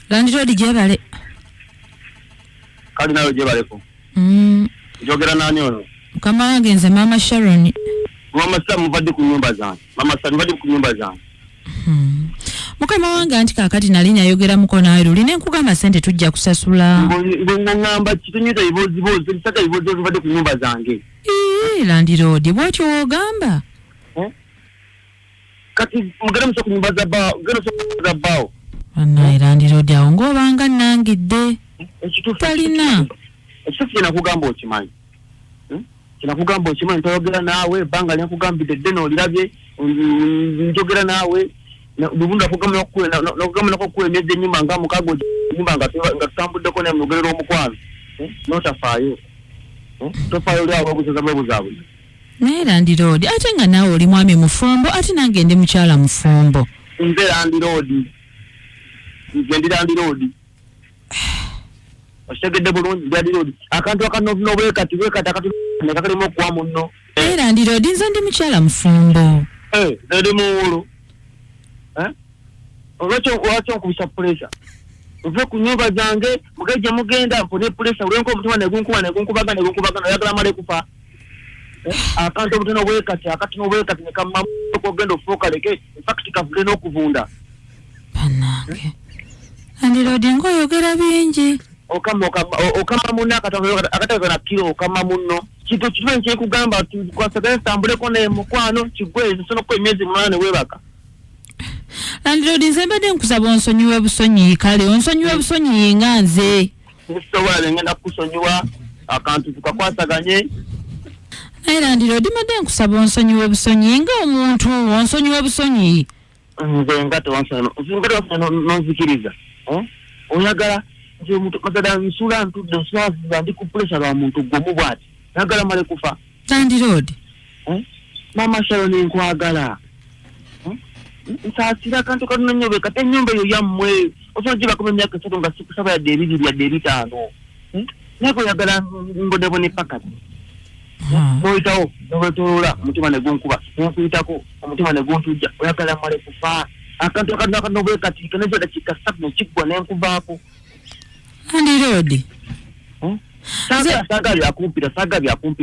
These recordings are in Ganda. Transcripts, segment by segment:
Landlord jebale. Kali nayo jebaleko. Njogera nani ono? Mukama wange nze Maama Sharon. Maama Sharon muvadde ku nyumba zange. Maama Sharon muvadde ku nyumba zange. Mukama wange anti kakati nali nyayogera mukono ayo line nkugamba sente tujja kusasula. Ngamba kitunyita ibozi nsaka ibozi muvadde ku nyumba zange. Landlord bw'otyo wogamba? Kati mugera muso ku nyumba za bao. Landlord awo ng'obanga nnangidde. Talina. Ekitufu kinakugamba okimanyi. Kinakugamba okimanyi toyogera naawe banga lyakugambidde dde n'olirabye njogera naawe nubundi akugamba nako emyezi ennyuma nga mukaaga ennyumba nga tutambuddeko naye munogerera omukwano n'otafaayo. Tofaayo oli awo obuzaza bwebuzaabuza. Naye Landlord ate nga naawe oli mwami mufumbo ate nange ndi mukyala mufumbo. Nze Landlord. Nze ndi Landlord. Osegedde bulungi Landlord. Akantu akanono bwekati akati nakalimu okuwa munno. Landlord nze ndi mukyala mufumbo. Ndi muwulu. Olwakyo nkubisa pressure. Uve ku nyumba zange mugejja mugenda mpone pressure ulenko omutima negunkubagana oyagala male kufa. Akantu obutono bwekati nekamamu okugenda ofuuka leke in fact kavule n'okuvunda. Banange. Landlord ngoyogera bingi. Okama munno akatalo na kilo okama munno. Kintu kibe kyekugamba kwasagala tambuleko ne mukwano kigwe sono ko emyezi 8 webaka. Landlord nze mbadde nkusaba onsonyiwe busonyi kale onsonyiwe busonyi nga nze. Nsobola ngenda kusonyiwa akantu tukakwasaganye. Naye Landlord mbadde nkusaba onsonyiwe busonyi nga omuntu onsonyiwe busonyi. Nze nga tewonsonyiwe nonzikiriza. Oyagala nze omuntu kasada nsula ntudde nsula ndi ku pressure lwa muntu gwomu bwati. Nagala male kufa. Landlord. Maama Sharon nkwagala. Nsasira kantu kanno nyobe kate nyumba yo yammwe. Osonjiba ku myaka 3 nga sikusaba ya debiri ya debiri 5. Nako yagala ngodebone pakati. Boyitawo nobetolola omutima ne gunkuba. Nkuyitako omutima ne guntujja oyagala male kufa. Akantu akano bwekati kanezo dakika 3 nekigwa nenkuvaako. Landlord. Saga byakumpira.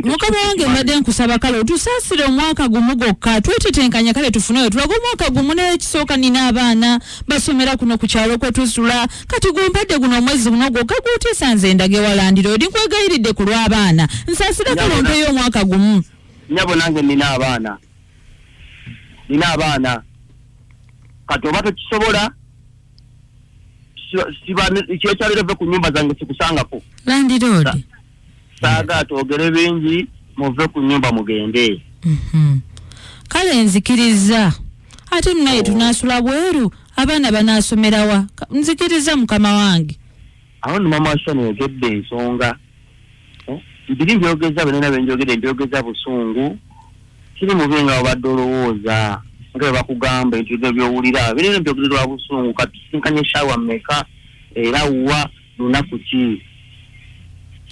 Mukama wange mbadde nkusaba kale otusaasire omwaka gumu gwokka twetetenkanya kale tufuneyo tulaga omwaka gumu n'ekisooka nina abaana basomera kuno ku kyalo kwe tusula kati gumpadde guno omwezi guno gwokka guteesa nze ndage wa Landlord nkwegayiridde ku lw'abaana nsaasire kale ompeyo omwaka gumu. Nyabo nange nina abaana kati oba tokisobola kyekyalira ve ku nyumba zange sikusangako. Landlord. Saaga twogere bingi muve ku nyumba mugende. Kale nzikiriza ate naye tunasula bweru abaana banasomerawa nzikiriza mukama wange. Awo ni Maama Sharon yogedde ensonga. Mbiri njogeza benena benjogedde njogeza busungu kiri mubenga obadde olowooza nga bakugamba ebyo byowulira benena byogererwa busungu kati sinkanye shawa mmeka era wa lunaku ki